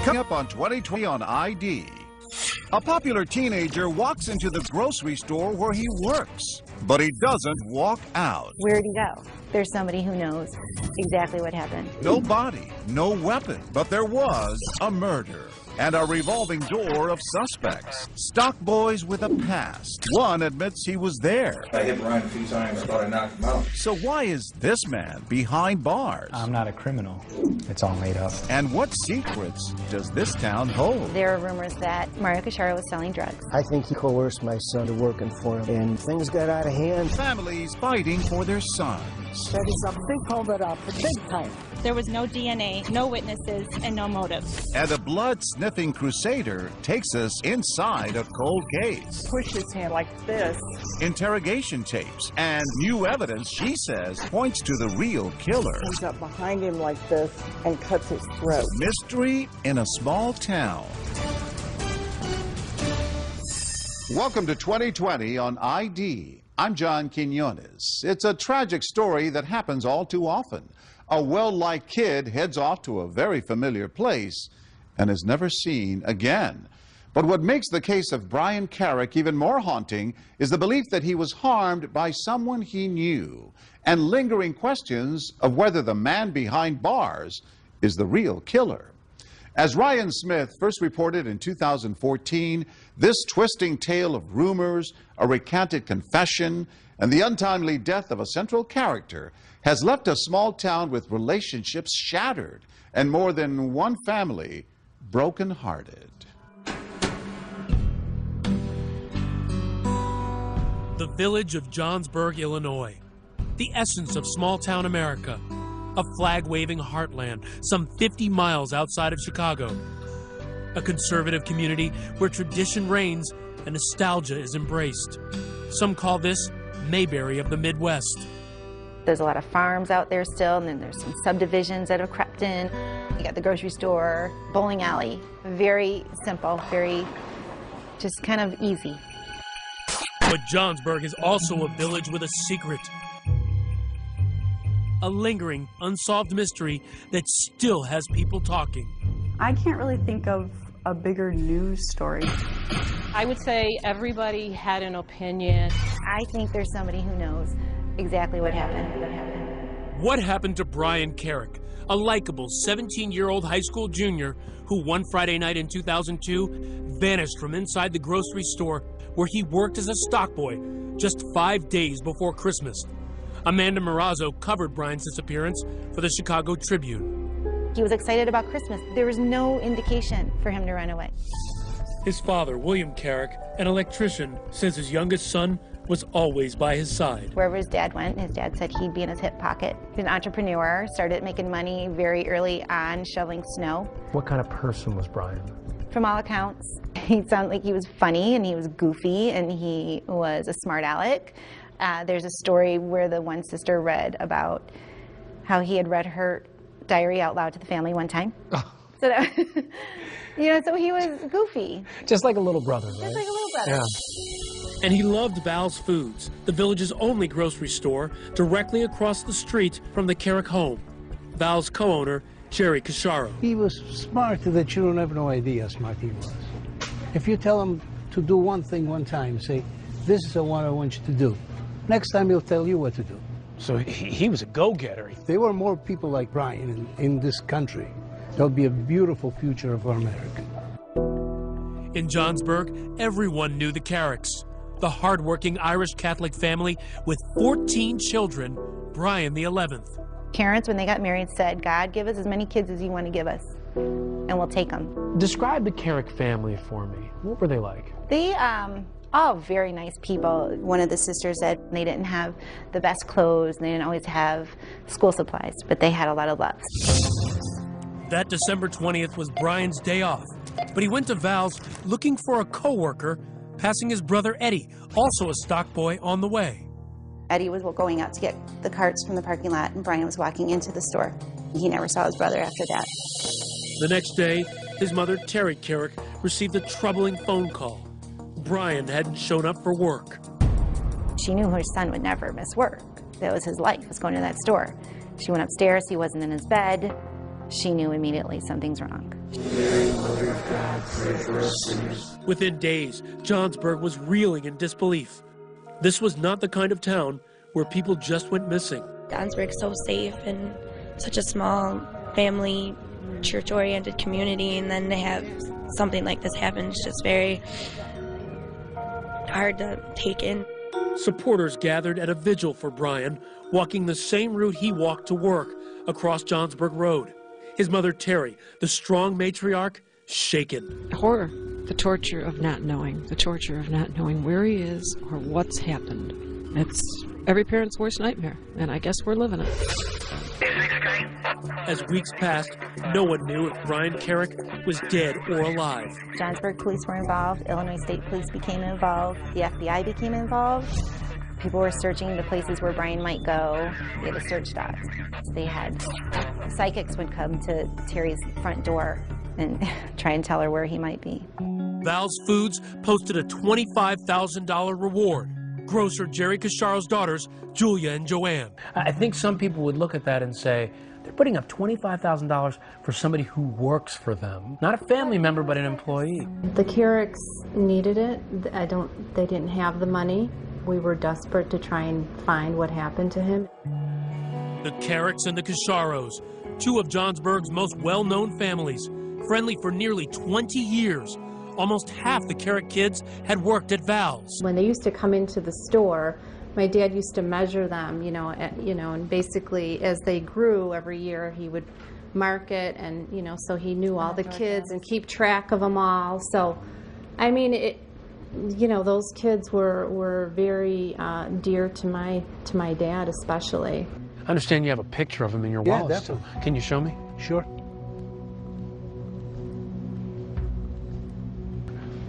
Coming up on 2020 on ID. A popular teenager walks into the grocery store where he works, but he doesn't walk out. Where'd he go? There's somebody who knows exactly what happened. No body, no weapon, but there was a murder and a revolving door of suspects. Stock boys with a past. One admits he was there. I hit Brian a few times. I thought I knocked him out. So why is this man behind bars? I'm not a criminal. It's all made up. And what secrets does this town hold? There are rumors that Mario Cacharo was selling drugs. I think he coerced my son to working for him, and things got out of hand. Families fighting for their sons. That is a big cover-up, big time. There was no DNA, no witnesses, and no motive. And a blood-sniffing crusader takes us inside a cold case. Push his hand like this. Interrogation tapes and new evidence, she says, points to the real killer. Comes up behind him like this and cuts his throat. Mystery in a small town. Welcome to 2020 on ID. I'm John Quinones. It's a tragic story that happens all too often. A well-liked kid heads off to a very familiar place and is never seen again. But what makes the case of Brian Carrick even more haunting is the belief that he was harmed by someone he knew, and lingering questions of whether the man behind bars is the real killer. As Ryan Smith first reported in 2014, this twisting tale of rumors, a recanted confession, and the untimely death of a central character has left a small town with relationships shattered and more than one family broken-hearted. The village of Johnsburg, Illinois, the essence of small-town America, a flag-waving heartland some 50 miles outside of Chicago, a conservative community where tradition reigns and nostalgia is embraced. Some call this Mayberry of the Midwest. There's a lot of farms out there still, and then there's some subdivisions that have crept in. You got the grocery store, bowling alley. Very simple, very just kind of easy. But Johnsburg is also a village with a secret. A lingering, unsolved mystery that still has people talking. I can't really think of a bigger news story. I would say everybody had an opinion. I think there's somebody who knows exactly what happened. What happened to Brian Carrick, a likable 17-year-old high school junior who one Friday night in 2002 vanished from inside the grocery store where he worked as a stock boy just 5 days before Christmas? Amanda Marazzo covered Brian's disappearance for the Chicago Tribune. He was excited about Christmas. There was no indication for him to run away. His father, William Carrick, an electrician, says his youngest son was always by his side. Wherever his dad went, his dad said he'd be in his hip pocket. He's an entrepreneur, started making money very early on shoveling snow. What kind of person was Brian? From all accounts, he sounded like he was funny and he was goofy and he was a smart aleck. There's a story where the one sister read about how he had read her diary out loud to the family one time. Oh. So that, so he was goofy. Just like a little brother, right? Just like a little brother. Yeah. And he loved Val's Foods, the village's only grocery store, directly across the street from the Carrick home. Val's co-owner, Jerry Cacharo. He was smart that you don't have no idea how smart he was. If you tell him to do one thing one time, say, this is what I want you to do. Next time he'll tell you what to do. So he was a go-getter. If there were more people like Brian in this country, there'll be a beautiful future of our America. In Johnsburg, everyone knew the Carricks, the hardworking Irish Catholic family with 14 children, Brian the 11th. Parents, when they got married, said, God, give us as many kids as you want to give us, and we'll take them. Describe the Carrick family for me. What were they like? They, all very nice people. One of the sisters said they didn't have the best clothes, and they didn't always have school supplies, but they had a lot of love. That December 20th was Brian's day off, but he went to Val's looking for a co-worker, passing his brother Eddie, also a stock boy, on the way. Eddie was going out to get the carts from the parking lot, and Brian was walking into the store. He never saw his brother after that. The next day, his mother, Terry Carrick, received a troubling phone call. Brian hadn't shown up for work. She knew her son would never miss work. That was his life, was going to that store. She went upstairs, he wasn't in his bed. she knew immediately something's wrong. Within days, Johnsburg was reeling in disbelief. This was not the kind of town where people just went missing. Johnsburg's so safe and such a small family, church-oriented community, and then to have something like this happen is just very hard to take in. Supporters gathered at a vigil for Brian, walking the same route he walked to work, across Johnsburg Road. His mother, Terry, the strong matriarch, shaken. Horror, the torture of not knowing, where he is or what's happened. It's every parent's worst nightmare, and I guess we're living it. As weeks passed, no one knew if Brian Carrick was dead or alive. Johnsburg police were involved, Illinois State Police became involved, the FBI became involved. People were searching the places where Brian might go. They had a search dog. They had psychics would come to Terry's front door and try and tell her where he might be. Val's Foods posted a $25,000 reward. Grocer Jerry Casharo's daughters, Julia and Joanne. I think some people would look at that and say, they're putting up $25,000 for somebody who works for them. Not a family member, but an employee. The Carricks needed it. They didn't have the money. We were desperate to try and find what happened to him. The Carricks and the Casharos, two of Johnsburg's most well-known families, friendly for nearly 20 years. Almost half the Carrick kids had worked at Val's. When they used to come into the store, my dad used to measure them, and basically as they grew every year, he would mark it, and so he knew all the kids and keep track of them all. So, I mean, those kids were very dear to my dad, especially. I understand you have a picture of him in your wallet. Definitely. Can you show me? Sure.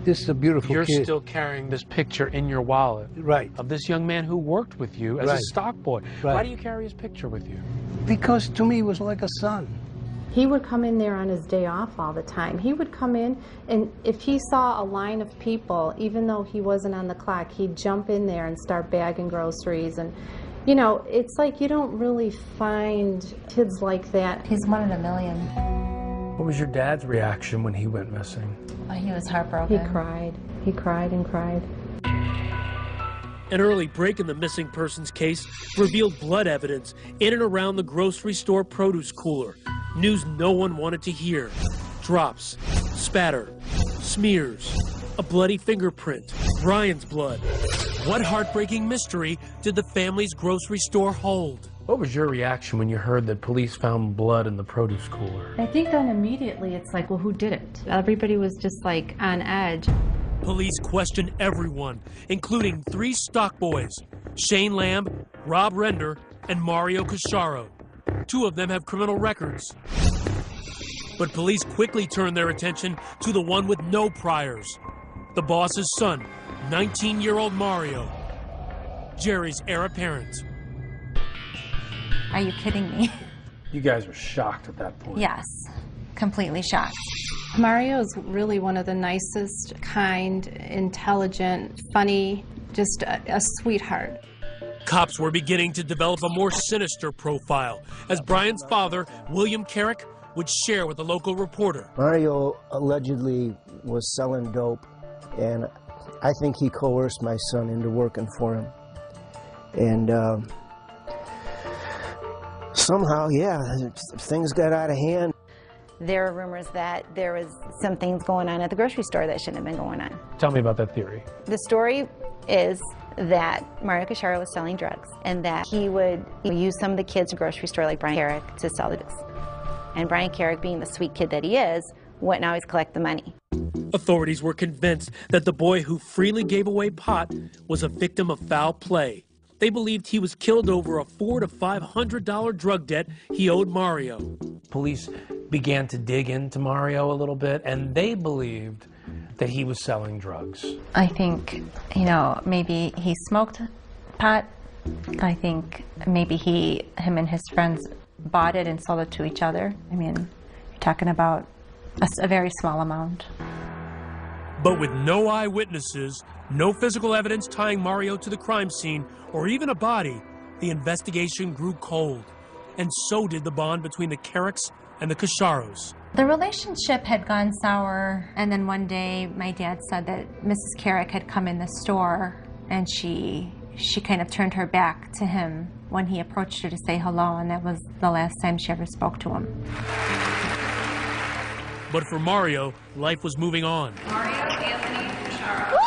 This is a beautiful You're kid. still carrying this picture in your wallet. Right. Of this young man who worked with you as a stock boy. Right. Why do you carry his picture with you? Because to me, he was like a son. He would come in there on his day off all the time. He would come in, and if he saw a line of people, even though he wasn't on the clock, he'd jump in there and start bagging groceries. And, it's like you don't really find kids like that. He's one in a million. What was your dad's reaction when he went missing? He was heartbroken. He cried. He cried and cried. An early break in the missing persons case revealed blood evidence in and around the grocery store produce cooler. News no one wanted to hear. Drops, spatter, smears, a bloody fingerprint, Brian's blood. What heartbreaking mystery did the family's grocery store hold? What was your reaction when you heard that police found blood in the produce cooler? I think then immediately it's like, well, who did it? Everybody was just like on edge. Police questioned everyone, including 3 stock boys, Shane Lamb, Rob Render, and Mario Casharo. 2 of them have criminal records. But police quickly turned their attention to the one with no priors, the boss's son, 19-year-old Mario, Jerry's heir apparent. Are you kidding me? You guys were shocked at that point. Yes, completely shocked. Mario's really one of the nicest, kind, intelligent, funny, just a sweetheart. Cops were beginning to develop a more sinister profile as Brian's father, William Carrick, would share with a local reporter. Mario allegedly was selling dope, and I think he coerced my son into working for him. And somehow, things got out of hand. There are rumors that there was some things going on at the grocery store that shouldn't have been going on. Tell me about that theory. The story is that Mario Casharo was selling drugs and that he would use some of the kids in the grocery store like Brian Carrick to sell the drugs. And Brian Carrick, being the sweet kid that he is, wouldn't always collect the money. Authorities were convinced that the boy who freely gave away pot was a victim of foul play. They believed he was killed over a $400 to $500 drug debt he owed Mario. Police began to dig into Mario a little bit, and they believed that he was selling drugs. I think, maybe he smoked pot. I think maybe him and his friends bought it and sold it to each other. I mean, you're talking about a very small amount. But with no eyewitnesses, no physical evidence tying Mario to the crime scene, or even a body, the investigation grew cold. And so did the bond between the Carricks and the Casharos. The relationship had gone sour, and then one day my dad said that Mrs. Carrick had come in the store, and she kind of turned her back to him when he approached her to say hello, and that was the last time she ever spoke to him. But for Mario, life was moving on. Mario Anthony Casharo.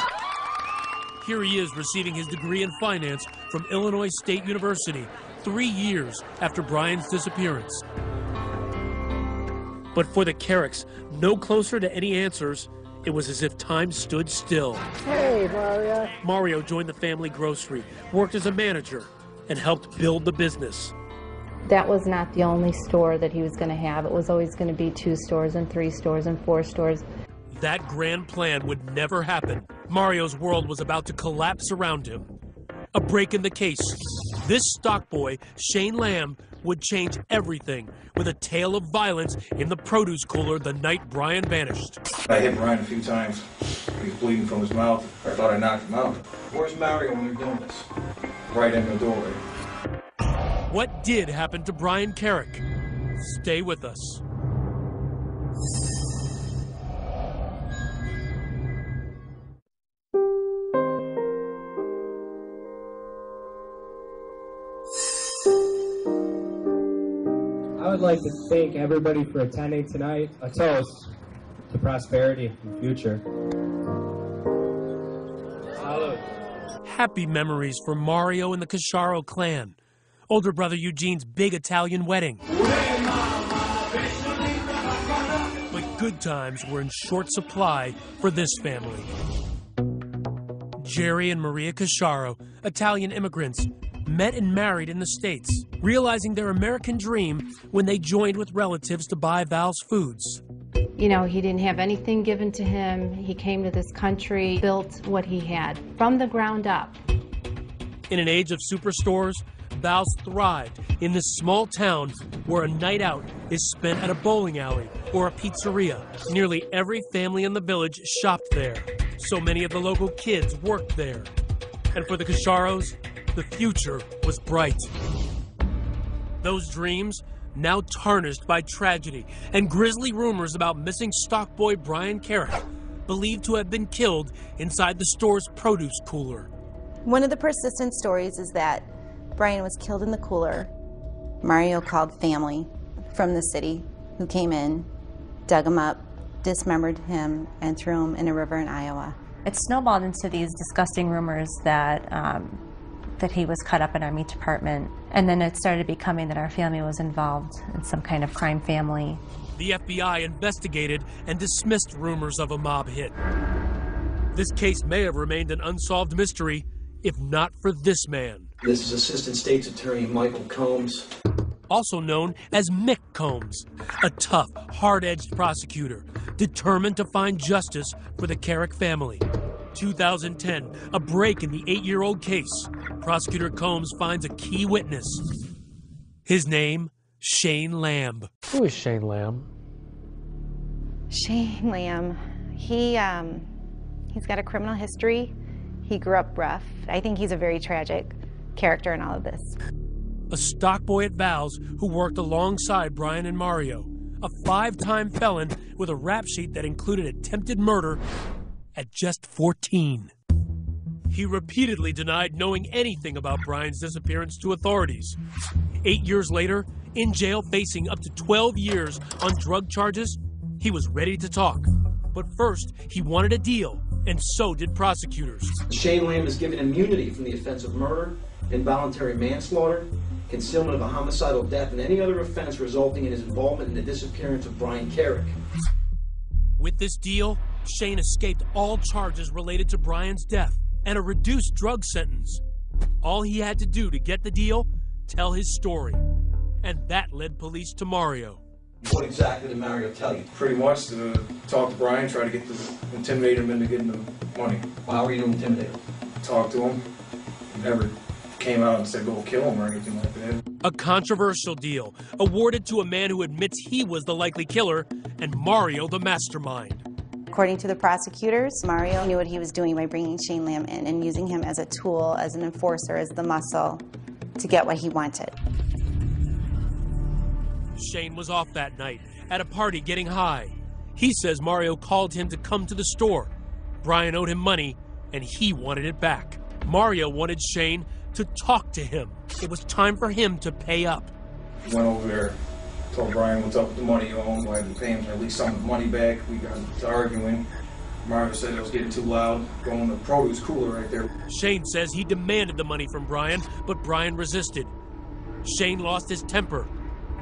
Here he is receiving his degree in finance from Illinois State University 3 years after Brian's disappearance. But for the Carricks, no closer to any answers, it was as if time stood still. Hey, Mario. Mario joined the family grocery, worked as a manager, and helped build the business. That was not the only store that he was going to have. It was always going to be 2 stores and 3 stores and 4 stores. That grand plan would never happen. Mario's world was about to collapse around him. A break in the case. This stock boy, Shane Lamb, would change everything with a tale of violence in the produce cooler the night Brian vanished. I hit Brian a few times. He was bleeding from his mouth. I thought I knocked him out. Where's Mario when you're doing this? Right in the doorway. What did happen to Brian Carrick? Stay with us. I would like to thank everybody for attending tonight. A toast to prosperity and future. Salud. Happy memories for Mario and the Casharo clan. Older brother Eugene's big Italian wedding. But good times were in short supply for this family. Jerry and Maria Casharo, Italian immigrants, met and married in the States, realizing their American dream when they joined with relatives to buy Val's Foods. You know, he didn't have anything given to him. He came to this country, built what he had from the ground up. In an age of superstores, Val's thrived in this small town where a night out is spent at a bowling alley or a pizzeria. Nearly every family in the village shopped there. So many of the local kids worked there. And for the Casharos, the future was bright. Those dreams now tarnished by tragedy and grisly rumors about missing stock boy Brian Carrick, believed to have been killed inside the store's produce cooler. One of the persistent stories is that Brian was killed in the cooler. Mario called family from the city who came in, dug him up, dismembered him, and threw him in a river in Iowa. It snowballed into these disgusting rumors that that he was cut up in our meat department, and then it started becoming that our family was involved in some kind of crime family. The FBI investigated and dismissed rumors of a mob hit. This case may have remained an unsolved mystery if not for this man. This is Assistant State's Attorney Michael Combs. Also known as Mick Combs, a tough, hard-edged prosecutor, determined to find justice for the Carrick family. 2010, a break in the 8-year-old case. Prosecutor Combs finds a key witness. His name, Shane Lamb. Who is Shane Lamb? Shane Lamb, he's got a criminal history. He grew up rough. I think he's a very tragic character in all of this. A stock boy at Val's who worked alongside Brian and Mario. A 5-time felon with a rap sheet that included attempted murder at just 14. He repeatedly denied knowing anything about Brian's disappearance to authorities. 8 years later, in jail facing up to 12 years on drug charges, he was ready to talk. But first, he wanted a deal, and so did prosecutors. Shane Lamb is given immunity from the offense of murder, involuntary manslaughter, concealment of a homicidal death, and any other offense resulting in his involvement in the disappearance of Brian Carrick. With this deal, Shane escaped all charges related to Brian's death and a reduced drug sentence. All he had to do to get the deal, tell his story. And that led police to Mario. What exactly did Mario tell you? Pretty much to talk to Brian, try to intimidate him into getting the money. How were you to intimidate him? Talk to him. He never came out and said go kill him or anything like that. A controversial deal, awarded to a man who admits he was the likely killer, and Mario the mastermind. According to the prosecutors, Mario knew what he was doing by bringing Shane Lamb in and using him as a tool, as an enforcer, as the muscle to get what he wanted. Shane was off that night, at a party getting high. He says Mario called him to come to the store. Brian owed him money, and he wanted it back. Mario wanted Shane to talk to him. It was time for him to pay up. Went over there, told Brian what's up with the money you owe him, I had to pay him at least some of the money back. We got to arguing. Mario said I was getting too loud, going to the produce cooler right there. Shane says he demanded the money from Brian, but Brian resisted. Shane lost his temper.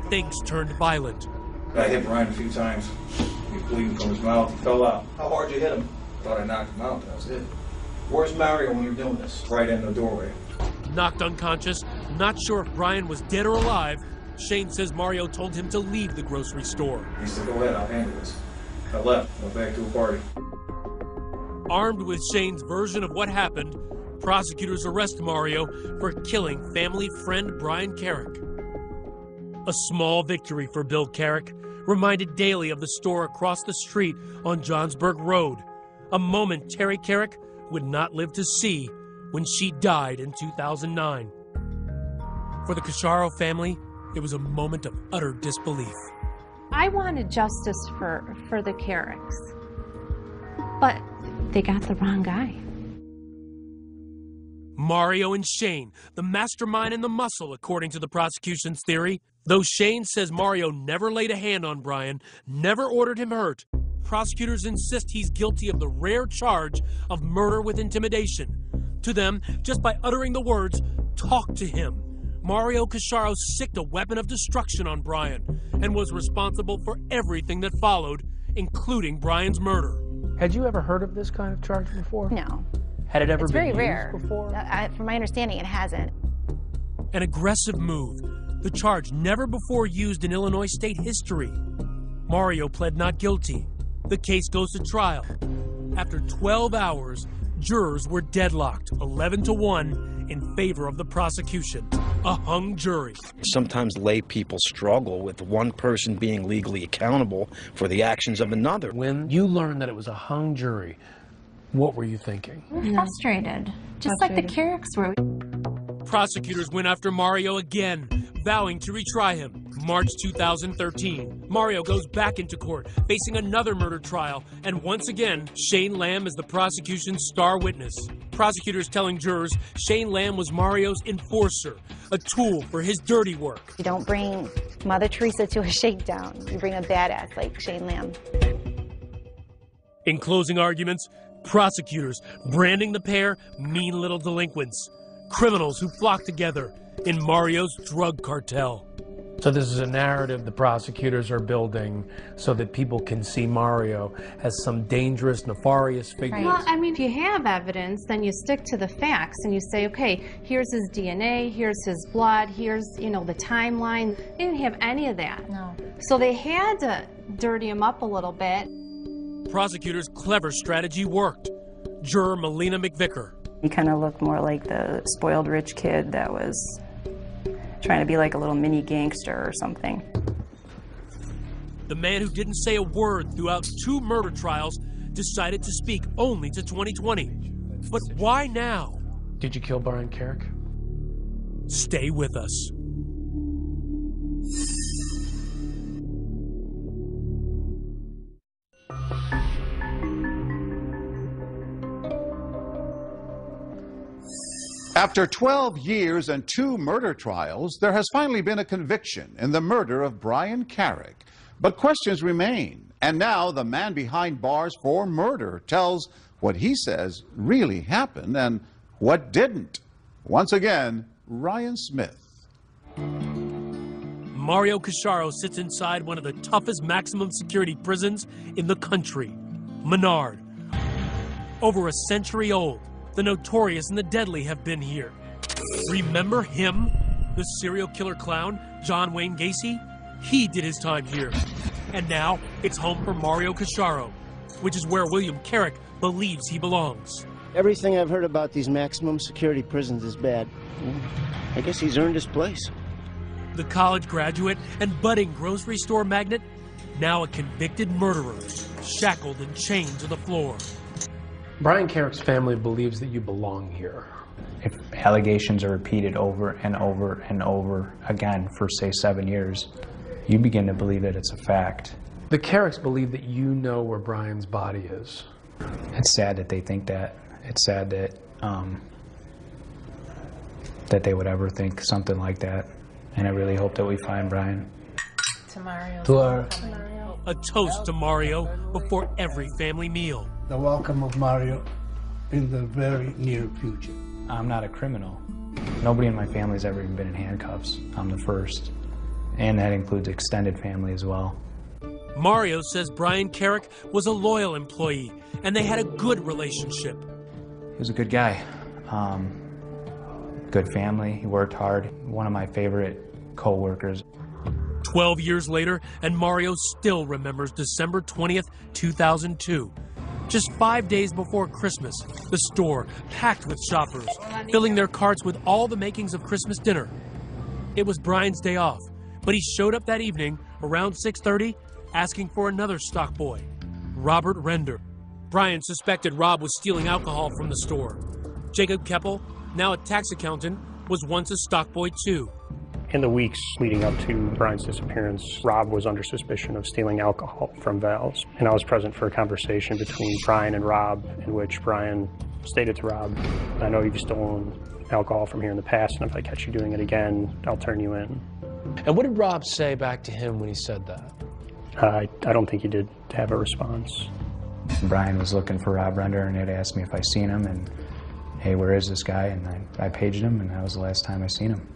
Things turned violent. I hit Brian a few times. He was bleeding from his mouth. He fell out. How hard you hit him? Thought I knocked him out. That was it. Where's Mario when you're doing this? Right in the doorway. Knocked unconscious, not sure if Brian was dead or alive, Shane says Mario told him to leave the grocery store. He said, go ahead, I'll handle this. I left, went back to a party. Armed with Shane's version of what happened, prosecutors arrest Mario for killing family friend Brian Carrick. A small victory for Bill Carrick, reminded daily of the store across the street on Johnsburg Road, a moment Terry Carrick would not live to see when she died in 2009. For the Cacharo family, it was a moment of utter disbelief. I wanted justice for the Carricks, but they got the wrong guy. Mario and Shane, the mastermind and the muscle, according to the prosecution's theory. Though Shane says Mario never laid a hand on Brian, never ordered him hurt, prosecutors insist he's guilty of the rare charge of murder with intimidation. To them, just by uttering the words, "Talk to him," Mario Cacharo sicked a weapon of destruction on Brian and was responsible for everything that followed, including Brian's murder. Had you ever heard of this kind of charge before? No. Had it ever It's been very used rare. before? From my understanding, it hasn't. An aggressive move, the charge never before used in Illinois state history. Mario pled not guilty. The case goes to trial. After 12 hours, jurors were deadlocked, 11-1 in favor of the prosecution. A hung jury. Sometimes lay people struggle with one person being legally accountable for the actions of another. When you learned that it was a hung jury, what were you thinking? Frustrated, just like the Carricks were. Prosecutors went after Mario again, vowing to retry him. March 2013, Mario goes back into court, facing another murder trial, and once again, Shane Lamb is the prosecution's star witness. Prosecutors telling jurors Shane Lamb was Mario's enforcer, a tool for his dirty work. You don't bring Mother Teresa to a shakedown. You bring a badass like Shane Lamb. In closing arguments, prosecutors branding the pair mean little delinquents, criminals who flock together in Mario's drug cartel. So this is a narrative the prosecutors are building so that people can see Mario as some dangerous, nefarious figure. Well, I mean, if you have evidence, then you stick to the facts and you say, okay, here's his DNA, here's his blood, here's, the timeline. They didn't have any of that. No. So they had to dirty him up a little bit. Prosecutors' clever strategy worked. Juror Melina McVicker. He kind of looked more like the spoiled rich kid that was trying to be like a little mini gangster or something. The man who didn't say a word throughout 2 murder trials decided to speak only to 2020. But why now? Did you kill Brian Carrick? Stay with us. After 12 years and 2 murder trials, there has finally been a conviction in the murder of Brian Carrick. But questions remain. And now the man behind bars for murder tells what he says really happened and what didn't. Once again, Ryan Smith. Mario Cacharo sits inside one of the toughest maximum security prisons in the country, Menard. Over a century old, the notorious and the deadly have been here. Remember him? The serial killer clown, John Wayne Gacy? He did his time here. And now, it's home for Mario Cacharo, which is where William Carrick believes he belongs. Everything I've heard about these maximum security prisons is bad. I guess he's earned his place. The college graduate and budding grocery store magnate, now a convicted murderer, shackled and chained to the floor. Brian Carrick's family believes that you belong here. If allegations are repeated over and over and over again for, say, 7 years, you begin to believe that it's a fact. The Carricks believe that you know where Brian's body is. It's sad that they think that. It's sad that that they would ever think something like that. And I really hope that we find Brian. A toast to Mario before every family meal. The welcome of Mario in the very near future. I'm not a criminal. Nobody in my family's ever even been in handcuffs. I'm the first. And that includes extended family as well. Mario says Brian Carrick was a loyal employee and they had a good relationship. He was a good guy. Good family. He worked hard. One of my favorite co-workers. 12 years later, and Mario still remembers December 20th, 2002. Just 5 days before Christmas, the store packed with shoppers, filling their carts with all the makings of Christmas dinner. It was Brian's day off, but he showed up that evening around 6:30 asking for another stock boy, Robert Render. Brian suspected Rob was stealing alcohol from the store. Jacob Keppel, now a tax accountant, was once a stock boy too. In the weeks leading up to Brian's disappearance, Rob was under suspicion of stealing alcohol from Val's. And I was present for a conversation between Brian and Rob in which Brian stated to Rob, I know you've stolen alcohol from here in the past, and if I catch you doing it again, I'll turn you in. And what did Rob say back to him when he said that? I don't think he did have a response. Brian was looking for Rob Render and had asked me if I seen him, and hey, where is this guy? And I paged him, and that was the last time I seen him.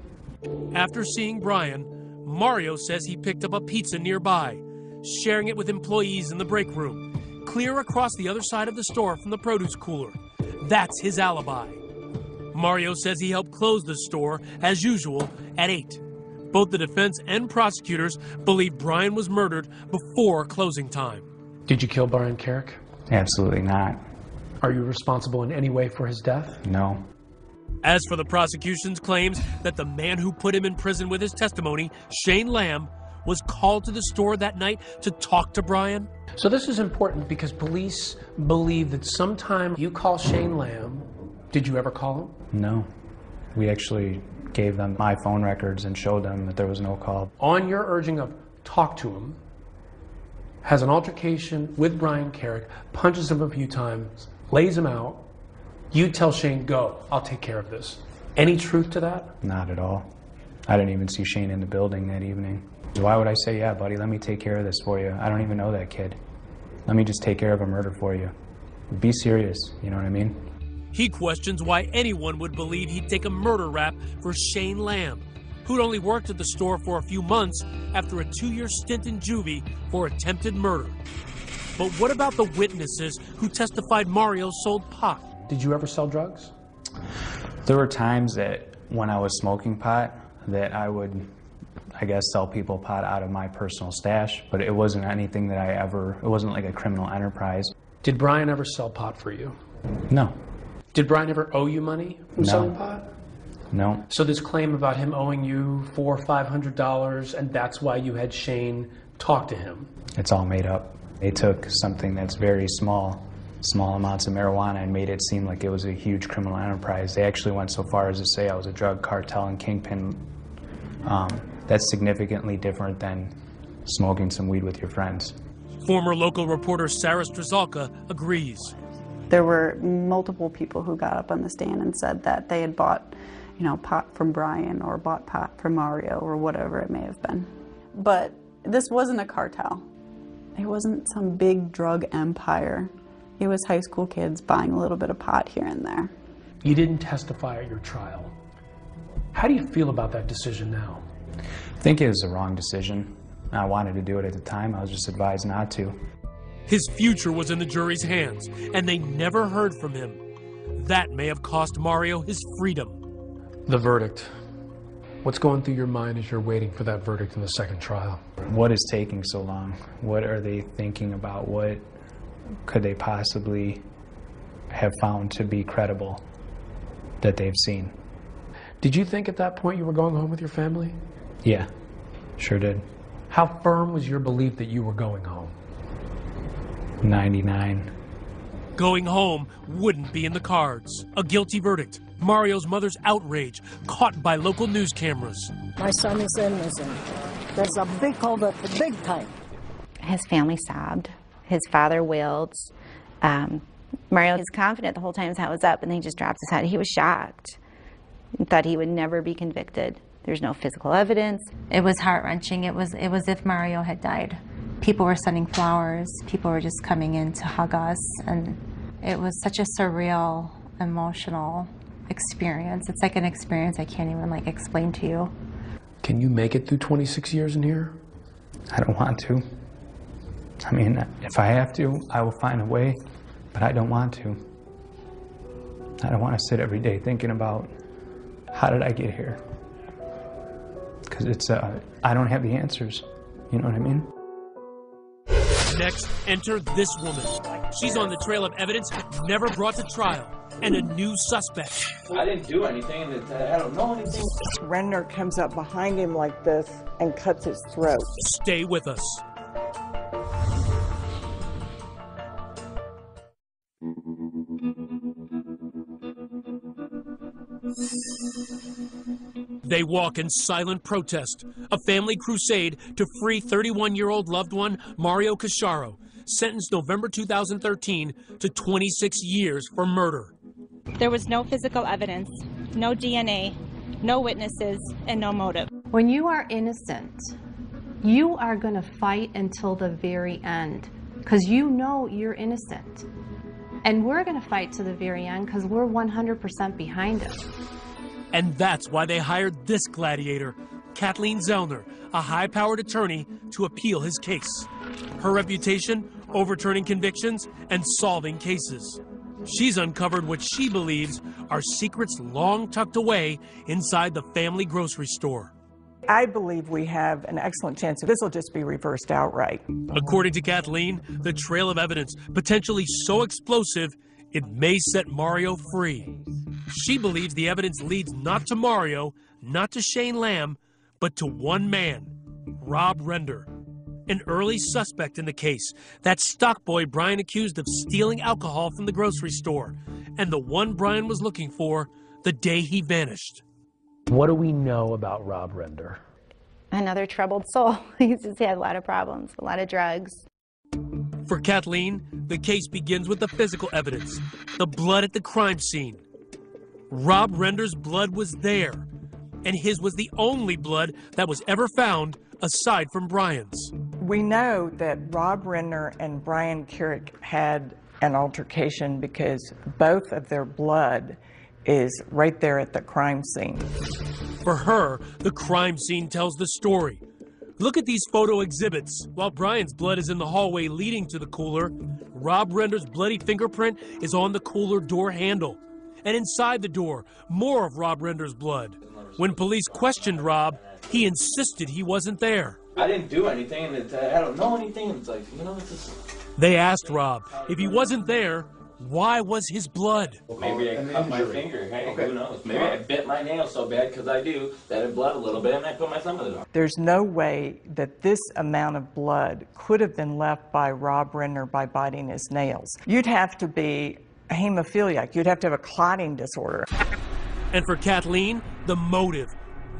After seeing Brian, Mario says he picked up a pizza nearby, sharing it with employees in the break room, clear across the other side of the store from the produce cooler. That's his alibi. Mario says he helped close the store, as usual, at 8. Both the defense and prosecutors believe Brian was murdered before closing time. Did you kill Brian Carrick? Absolutely not. Are you responsible in any way for his death? No. As for the prosecution's claims that the man who put him in prison with his testimony, Shane Lamb, was called to the store that night to talk to Brian. So this is important because police believe that sometime you call Shane Lamb. Did you ever call him? No. We actually gave them my phone records and showed them that there was no call. On your urging of talk to him, has an altercation with Brian Carrick, punches him a few times, lays him out. You tell Shane, go, I'll take care of this. Any truth to that? Not at all. I didn't even see Shane in the building that evening. Why would I say, yeah, buddy, let me take care of this for you? I don't even know that kid. Let me just take care of a murder for you. Be serious, you know what I mean? He questions why anyone would believe he'd take a murder rap for Shane Lamb, who'd only worked at the store for a few months after a 2-year stint in juvie for attempted murder. But what about the witnesses who testified Mario sold pot? Did you ever sell drugs? There were times that when I was smoking pot that I would, I guess, sell people pot out of my personal stash, but it wasn't anything that it wasn't like a criminal enterprise. Did Brian ever sell pot for you? No. Did Brian ever owe you money from selling pot? No. So this claim about him owing you $400 or $500, and that's why you had Shane talk to him? It's all made up. They took something that's very small amounts of marijuana and made it seem like it was a huge criminal enterprise. They actually went so far as to say I was a drug cartel and kingpin. That's significantly different than smoking some weed with your friends. Former local reporter Sarah Strzelka agrees. There were multiple people who got up on the stand and said that they had bought, pot from Brian or bought pot from Mario or whatever it may have been. But this wasn't a cartel. It wasn't some big drug empire. It was high school kids buying a little bit of pot here and there. You didn't testify at your trial. How do you feel about that decision now? I think it was the wrong decision. I wanted to do it at the time. I was just advised not to. His future was in the jury's hands, and they never heard from him. That may have cost Mario his freedom. The verdict. What's going through your mind as you're waiting for that verdict in the second trial? What is taking so long? What are they thinking about? What could they possibly have found to be credible that they've seen? Did you think at that point you were going home with your family? Yeah, sure did. How firm was your belief that you were going home? 99. Going home wouldn't be in the cards. A guilty verdict. Mario's mother's outrage, caught by local news cameras. My son is innocent. There's a big culvert, big time. His family sobbed. His father wailed. Mario is confident the whole time his hat was up, and then he just drops his hat. He was shocked and thought he would never be convicted. There's no physical evidence. It was heart-wrenching. It was if Mario had died. People were sending flowers. People were just coming in to hug us, and it was such a surreal, emotional experience. It's like an experience I can't even explain to you. Can you make it through 26 years in here? I don't want to. I mean, if I have to, I will find a way, but I don't want to. I don't want to sit every day thinking about, how did I get here? Because I don't have the answers. You know what I mean? Next, enter this woman. She's on the trail of evidence never brought to trial, and a new suspect. I didn't do anything, and I don't know anything. Render comes up behind him like this and cuts his throat. Stay with us. They walk in silent protest, a family crusade to free 31-year-old loved one Mario Casciaro, sentenced November 2013 to 26 years for murder. There was no physical evidence, no DNA, no witnesses, and no motive. When you are innocent, you are going to fight until the very end because you know you're innocent. And we're going to fight to the very end because we're 100% behind him. And that's why they hired this gladiator, Kathleen Zellner, a high-powered attorney, to appeal his case. Her reputation, overturning convictions and solving cases. She's uncovered what she believes are secrets long tucked away inside the family grocery store. I believe we have an excellent chance this will just be reversed outright. According to Kathleen, the trail of evidence, potentially so explosive, it may set Mario free. She believes the evidence leads not to Mario, not to Shane Lamb, but to one man, Rob Render, an early suspect in the case, that stock boy Brian accused of stealing alcohol from the grocery store, and the one Brian was looking for the day he vanished. What do we know about Rob Render? Another troubled soul. He's just had a lot of problems, a lot of drugs. For Kathleen, the case begins with the physical evidence, the blood at the crime scene. Rob Render's blood was there, and his was the only blood that was ever found aside from Brian's. We know that Rob Render and Brian Carrick had an altercation because both of their blood is right there at the crime scene. For her, the crime scene tells the story. Look at these photo exhibits. While Brian's blood is in the hallway leading to the cooler, Rob Render's bloody fingerprint is on the cooler door handle. And inside the door, more of Rob Render's blood. When police questioned Rob, he insisted he wasn't there. I didn't do anything, and I don't know anything. It's like, it's just... They asked Rob, if he wasn't there, why was his blood? Maybe I cut my finger. Hey, who knows? Maybe I bit my nail so bad because I do that it bled a little bit, and I put my thumb in the door. There's no way that this amount of blood could have been left by Rob Render by biting his nails. You'd have to be a hemophiliac. You'd have to have a clotting disorder. And for Kathleen, the motive.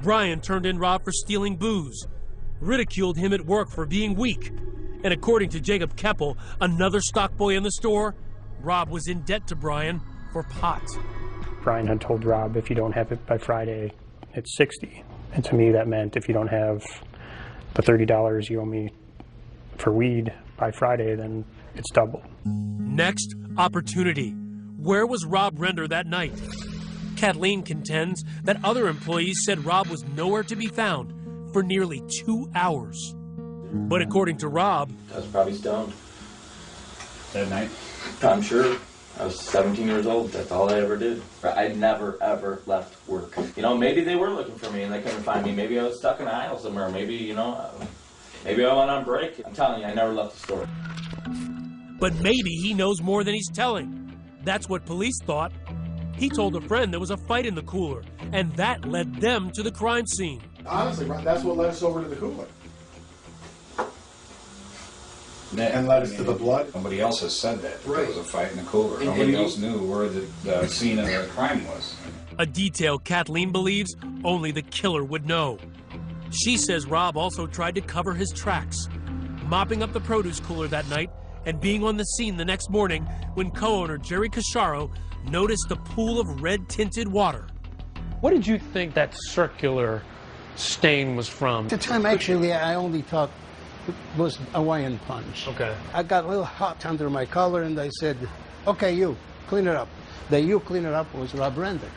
Brian turned in Rob for stealing booze, ridiculed him at work for being weak. And according to Jacob Keppel, another stock boy in the store, Rob was in debt to Brian for pot. Brian had told Rob, if you don't have it by Friday, it's $60. And to me, that meant if you don't have the $30 you owe me for weed by Friday, then it's double. Next, opportunity. Where was Rob Render that night? Kathleen contends that other employees said Rob was nowhere to be found for nearly 2 hours. But according to Rob, I was probably stoned. That night? I'm sure. I was 17 years old. That's all I ever did. I never, ever left work. Maybe they were looking for me and they couldn't find me. Maybe I was stuck in an aisle somewhere. Maybe, maybe I went on break. I'm telling you, I never left the store. But maybe he knows more than he's telling. That's what police thought. He told a friend there was a fight in the cooler, and that led them to the crime scene. Honestly, that's what led us over to the cooler. And led us to the blood. Nobody else has said that. There was a fight in the cooler. Nobody else knew where the scene of the crime was. A detail Kathleen believes only the killer would know. She says Rob also tried to cover his tracks, mopping up the produce cooler that night and being on the scene the next morning when co-owner Jerry Casciaro noticed a pool of red-tinted water. What did you think that circular stain was from? At the time, actually, I only thought it was Hawaiian punch. Okay. I got a little hot under my collar, and I said, okay, you, clean it up. The you clean it up was Rob Render.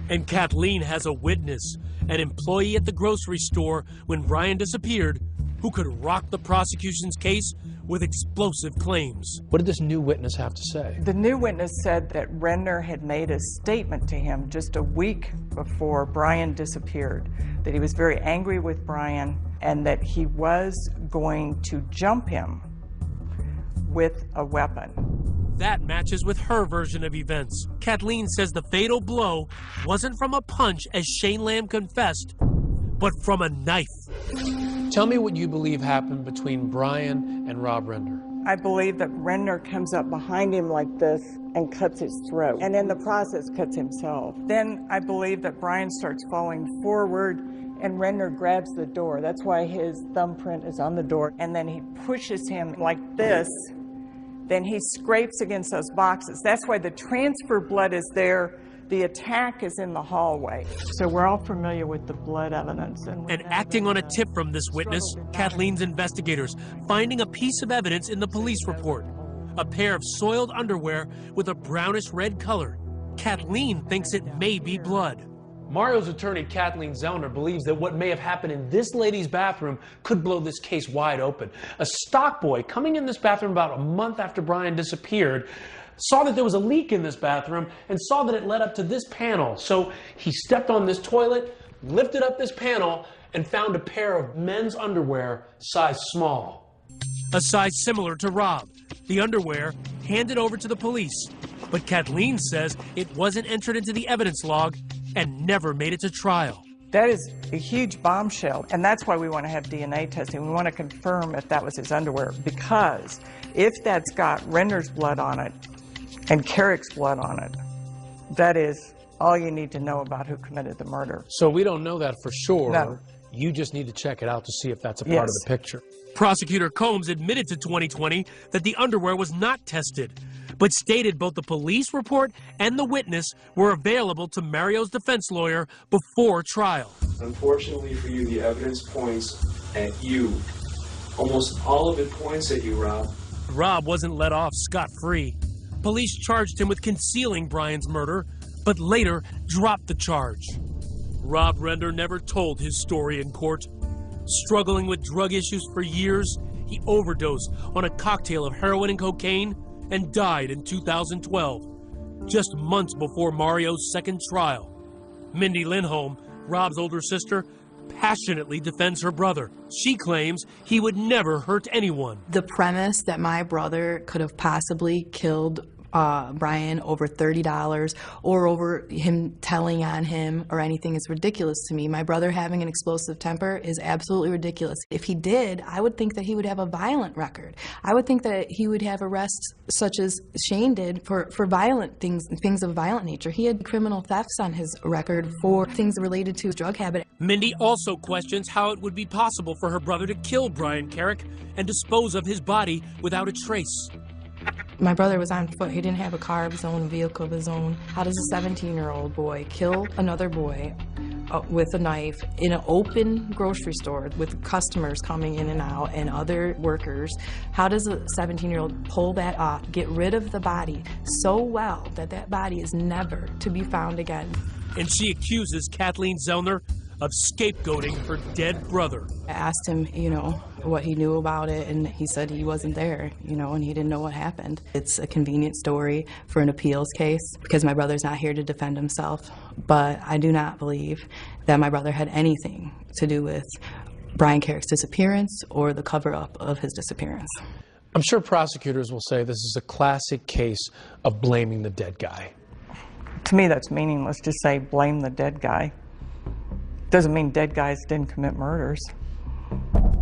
And Kathleen has a witness, an employee at the grocery store when Brian disappeared, who could rock the prosecution's case with explosive claims. What did this new witness have to say? The new witness said that Renner had made a statement to him just a week before Brian disappeared, that he was very angry with Brian and that he was going to jump him with a weapon. That matches with her version of events. Kathleen says the fatal blow wasn't from a punch, as Shane Lamb confessed, but from a knife. Tell me what you believe happened between Brian and Rob Render. I believe that Renner comes up behind him like this and cuts his throat, and in the process cuts himself. Then I believe that Brian starts falling forward and Renner grabs the door. That's why his thumbprint is on the door. And then he pushes him like this. Then he scrapes against those boxes. That's why the transfer blood is there. The attack is in the hallway. So we're all familiar with the blood evidence. And acting on a tip from this witness, Kathleen's investigators finding a piece of evidence in the police report, a pair of soiled underwear with a brownish red color. Kathleen thinks it may be blood. Mario's attorney, Kathleen Zellner, believes that what may have happened in this lady's bathroom could blow this case wide open. A stock boy coming in this bathroom about a month after Brian disappeared saw that there was a leak in this bathroom and saw that it led up to this panel. So he stepped on this toilet, lifted up this panel, and found a pair of men's underwear size small. A size similar to Rob. The underwear handed over to the police. But Kathleen says it wasn't entered into the evidence log and never made it to trial. That is a huge bombshell, and that's why we want to have DNA testing. We want to confirm if that was his underwear, because if that's got Renner's blood on it and Carrick's blood on it, that is all you need to know about who committed the murder. So we don't know that for sure. No. You just need to check it out to see if that's a part of the picture. Prosecutor Combs admitted to 2020 that the underwear was not tested, but stated both the police report and the witness were available to Mario's defense lawyer before trial. Unfortunately for you, the evidence points at you. Almost all of it points at you, Rob. Rob wasn't let off scot-free. Police charged him with concealing Brian's murder, but later dropped the charge. Rob Render never told his story in court. Struggling with drug issues for years, he overdosed on a cocktail of heroin and cocaine and died in 2012, just months before Mario's second trial. Mindy Lindholm, Rob's older sister, passionately defends her brother. She claims he would never hurt anyone. The premise that my brother could have possibly killed Brian over $30 or over him telling on him or anything is ridiculous to me. My brother having an explosive temper is absolutely ridiculous. If he did, I would think that he would have a violent record. I would think that he would have arrests such as Shane did for violent things of violent nature. He had criminal thefts on his record for things related to his drug habit. Mindy also questions how it would be possible for her brother to kill Brian Carrick and dispose of his body without a trace. My brother was on foot. He didn't have a car of his own, a vehicle of his own. How does a 17-year-old boy kill another boy with a knife in an open grocery store with customers coming in and out and other workers? How does a 17-year-old pull that off, get rid of the body so well that that body is never to be found again? And she accuses Kathleen Zellner of scapegoating her dead brother. I asked him, what he knew about it, and he said he wasn't there, and he didn't know what happened. It's a convenient story for an appeals case because my brother's not here to defend himself, but I do not believe that my brother had anything to do with Brian Carrick's disappearance or the cover-up of his disappearance. I'm sure prosecutors will say this is a classic case of blaming the dead guy. To me, that's meaningless to say blame the dead guy. Doesn't mean dead guys didn't commit murders.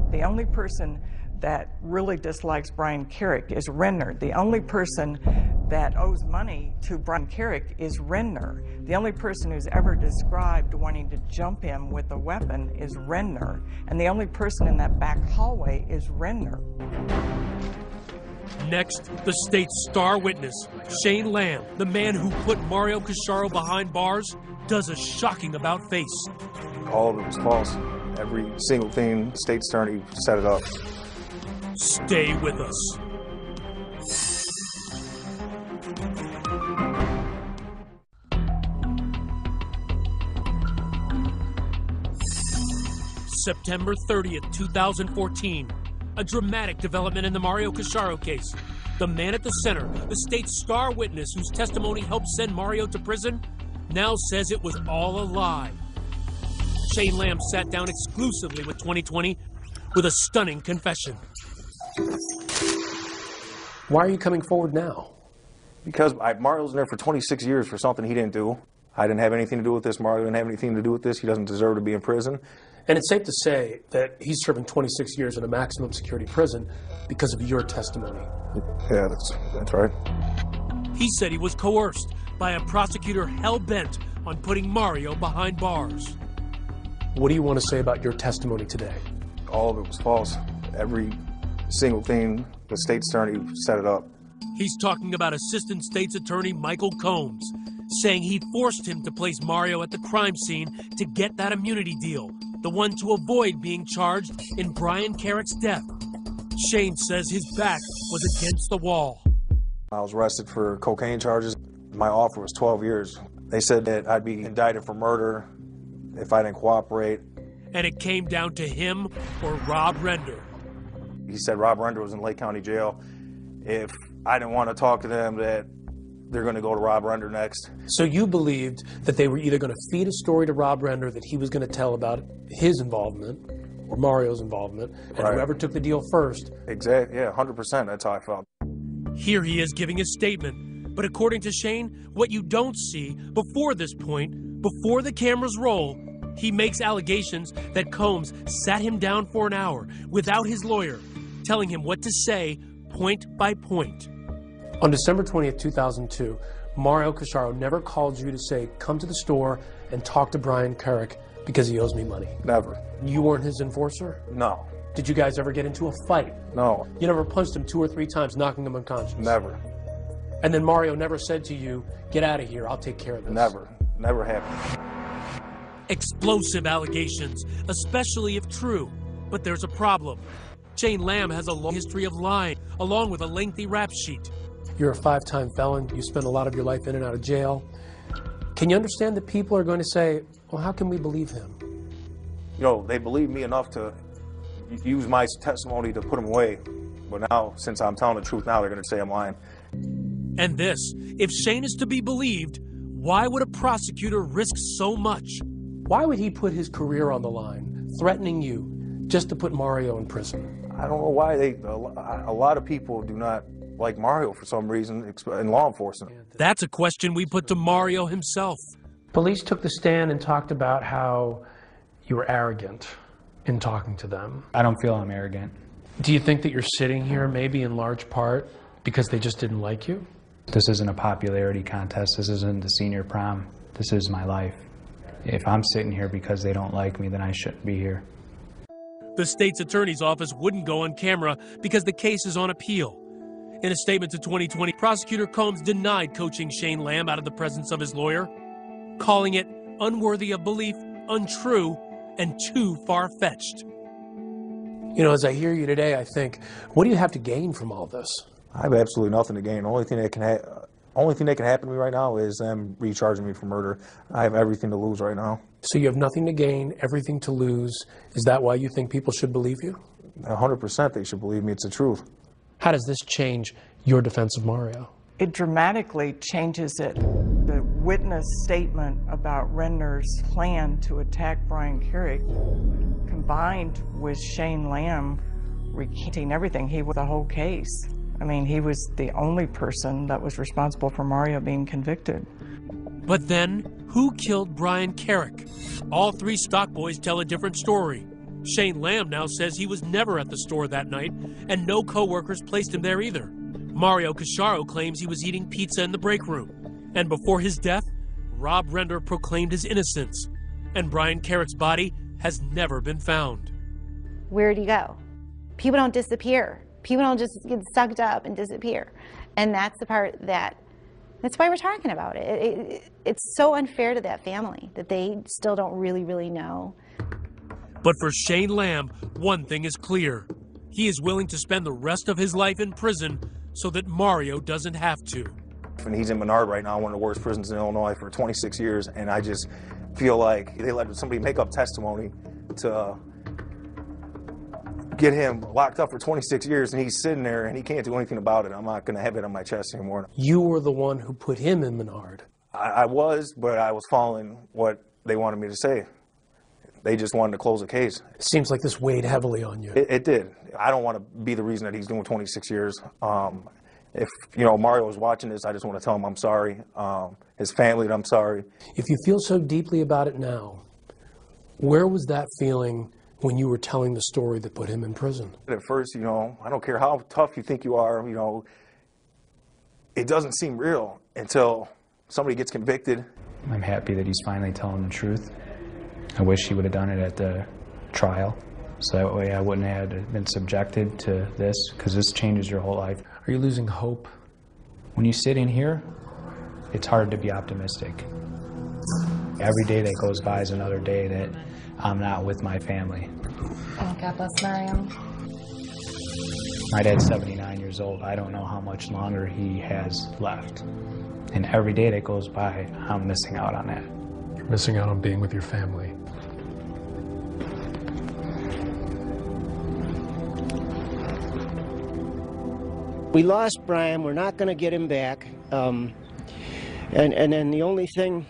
The only person that really dislikes Brian Carrick is Renner. The only person that owes money to Brian Carrick is Renner. The only person who's ever described wanting to jump him with a weapon is Renner. And the only person in that back hallway is Renner. Next, the state's star witness, Shane Lamb, the man who put Mario Casciaro behind bars, does a shocking about-face. All of it was false. Every single thing, the state's attorney set it up. Stay with us. September 30th, 2014. A dramatic development in the Mario Casciaro case. The man at the center, the state's star witness whose testimony helped send Mario to prison, now says it was all a lie. Shane Lamb sat down exclusively with 2020 with a stunning confession. Why are you coming forward now? Because Mario was in there for 26 years for something he didn't do. I didn't have anything to do with this. Mario didn't have anything to do with this. He doesn't deserve to be in prison. And it's safe to say that he's serving 26 years in a maximum security prison because of your testimony. Yeah, that's right. He said he was coerced by a prosecutor hell-bent on putting Mario behind bars. What do you want to say about your testimony today? All of it was false. Every single thing, the state's attorney set it up. He's talking about Assistant State's Attorney Michael Combs, saying he forced him to place Mario at the crime scene to get that immunity deal, the one to avoid being charged in Brian Carrick's death. Shane says his back was against the wall. I was arrested for cocaine charges. My offer was 12 years. They said that I'd be indicted for murder if I didn't cooperate. And it came down to him or Rob Render. He said Rob Render was in Lake County Jail. If I didn't want to talk to them, that they're going to go to Rob Render next. So you believed that they were either going to feed a story to Rob Render that he was going to tell about his involvement or Mario's involvement, and right. Whoever took the deal first. Exactly, yeah, 100%, that's how I felt. Here he is giving his statement. But according to Shane, what you don't see before this point, before the cameras roll, he makes allegations that Combs sat him down for an hour without his lawyer, telling him what to say point by point. On December 20th, 2002, Mario Casciaro never called you to say, come to the store and talk to Brian Carrick because he owes me money. Never. You weren't his enforcer? No. Did you guys ever get into a fight? No. You never punched him 2 or 3 times, knocking him unconscious? Never. And then Mario never said to you, get out of here, I'll take care of this? Never. Never happened. Explosive allegations, especially if true. But there's a problem. Shane Lamb has a long history of lying, along with a lengthy rap sheet. You're a 5-time felon. You spend a lot of your life in and out of jail. Can you understand that people are going to say, well, how can we believe him? You know, they believe me enough to use my testimony to put him away. But now, since I'm telling the truth now, they're going to say I'm lying. And this, if Shane is to be believed, why would a prosecutor risk so much? Why would he put his career on the line, threatening you, just to put Mario in prison? I don't know why a lot of people do not like Mario for some reason in law enforcement. That's a question we put to Mario himself. Police took the stand and talked about how you were arrogant in talking to them. I don't feel I'm arrogant. Do you think that you're sitting here maybe in large part because they just didn't like you? This isn't a popularity contest. This isn't the senior prom. This is my life. If I'm sitting here because they don't like me, then I shouldn't be here. The state's attorney's office wouldn't go on camera because the case is on appeal. In a statement to 2020, Prosecutor Combs denied coaching Shane Lamb out of the presence of his lawyer, calling it unworthy of belief, untrue, and too far-fetched. You know, as I hear you today, I think, what do you have to gain from all this? I have absolutely nothing to gain. The only thing that can happen to me right now is them recharging me for murder. I have everything to lose right now. So you have nothing to gain, everything to lose. Is that why you think people should believe you? 100% they should believe me. It's the truth. How does this change your defense of Mario? It dramatically changes it. The witness statement about Renner's plan to attack Brian Carrick, combined with Shane Lamb recanting everything, he was the whole case. I mean, he was the only person that was responsible for Mario being convicted. But then, who killed Brian Carrick? All 3 stock boys tell a different story. Shane Lamb now says he was never at the store that night, and no co-workers placed him there either. Mario Casciaro claims he was eating pizza in the break room. And before his death, Rob Render proclaimed his innocence. And Brian Carrick's body has never been found. Where'd he go? People don't disappear. People don't just get sucked up and disappear. And that's the part that's why we're talking about it. It's so unfair to that family that they still don't really know. But for Shane Lamb, one thing is clear. He is willing to spend the rest of his life in prison so that Mario doesn't have to. And he's in Menard right now, one of the worst prisons in Illinois, for 26 years, and I just feel like they let somebody make up testimony to get him locked up for 26 years, and he's sitting there and he can't do anything about it. I'm not going to have it on my chest anymore. You were the one who put him in Menard. I was, but I was following what they wanted me to say. They just wanted to close the case. It seems like this weighed heavily on you. It did. I don't want to be the reason that he's doing 26 years. If, you know, Mario is watching this, I just want to tell him I'm sorry. His family, I'm sorry. If you feel so deeply about it now, where was that feeling when you were telling the story that put him in prison? At first, you know, I don't care how tough you think you are, you know, it doesn't seem real until somebody gets convicted. I'm happy that he's finally telling the truth. I wish he would have done it at the trial, so that way I wouldn't have been subjected to this, because this changes your whole life. Are you losing hope? When you sit in here, it's hard to be optimistic. Every day that goes by is another day that I'm not with my family. Oh, God bless Mario. My dad's 79 years old. I don't know how much longer he has left. And every day that goes by, I'm missing out on that. You're missing out on being with your family. We lost Brian. We're not going to get him back. And then the only thing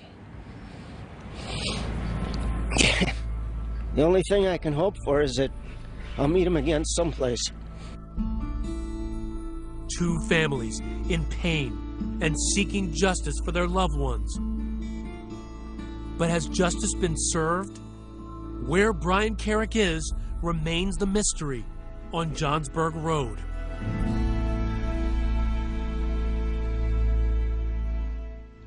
I can hope for is that I'll meet him again someplace. Two families in pain and seeking justice for their loved ones. But has justice been served? Where Brian Carrick is remains the mystery on Johnsburg Road.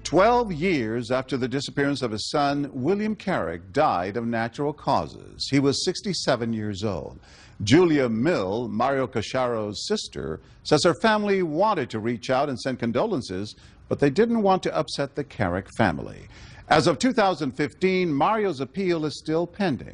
12 years after the disappearance of his son, William Carrick died of natural causes. He was 67 years old. Julia Mill, Mario Casciaro's sister, says her family wanted to reach out and send condolences, but they didn't want to upset the Carrick family. As of 2015, Mario's appeal is still pending.